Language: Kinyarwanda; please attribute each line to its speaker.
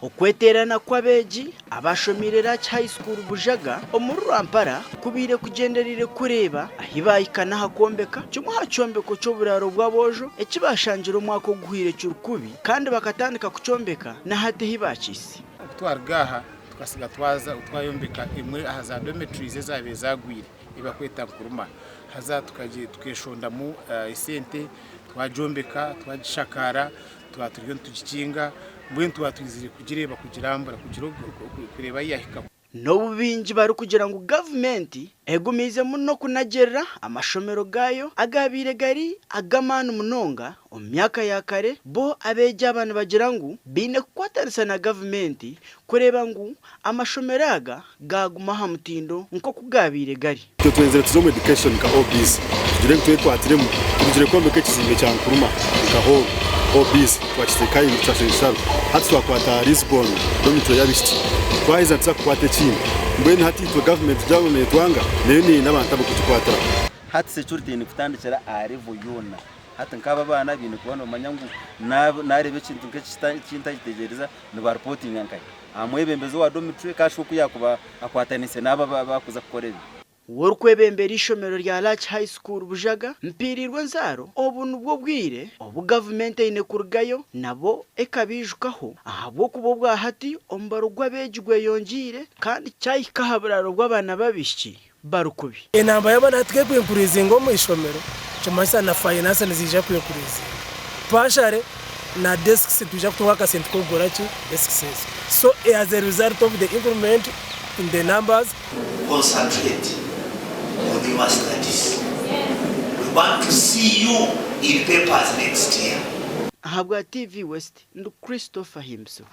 Speaker 1: Okweterana kw'abeegi abashomireyo Laki High School Bujaga omuri Rwampara kubire kugenderire kureba ahibahikana hakombeka kimwe ha kyombeko ky'oburaro bw'aboojo ekibashangira omwaka oguhire kirukubi kandi bakatandika kucyombeka na hati hibakisi
Speaker 2: twargaha tukasiga twaza utwayombeka imwe ahaza dormitories ezabe zagwire ibakweta nkuruma haza tukaje tukeshonda mu isente twajombeka twagishakara twaturiyo tugikinga mbwe twatwizire kugireba kugirambura kureba yahika
Speaker 1: n'obubingi bari kugira ngo government egumize muno kunagerera amashomero gayo agabire gari agamana munonga omyaka ya kare bo abeje abantu bagira ngo bine kwatarisa na government kureba ngo amashomero aga gaguma ha mutindo nko kugabire gari
Speaker 3: twenzere tuzomu education ka obis tugire twekwatiremo tugire kombeke kizimbe cya nkuruma ka ho obis twakisekaye mu cyashisharo hati twakwata Lisbon domitro yabishiti twahiza tsakwate chini mbweni hati to government jawo twanga nene n'abantu abo kutukwatara
Speaker 4: hati security ni kutandikira arevo yona hati nkaba bana bintu kubona manyangu narebe kintu kitegereza no ba reporting nkai amwebembezo wa domitro kashuku yakuba akwatanise naba bakuza kukorera
Speaker 1: Worukwebembera ishomero rya Laki High School Bujaga mpirirwe nzaro obu nubwo bwire obu government ine kurugayo nabo ekabijukaho ahabwo kubo bwa hati ombaro gw'abejigwe yongire kandi cyahika haburaro bw'abana babishiki barukubi
Speaker 5: enamba y'abana twebwe kurize ngo mu ishomero cyamasa na finance nizija kwekurize pashare na desks tuja kutoka kasent ko gorachi desks so as a result of the improvement in the numbers
Speaker 6: concentrate on your studies. We want to see you in papers next year.
Speaker 1: ahabwa TV West ndu Christopher himself.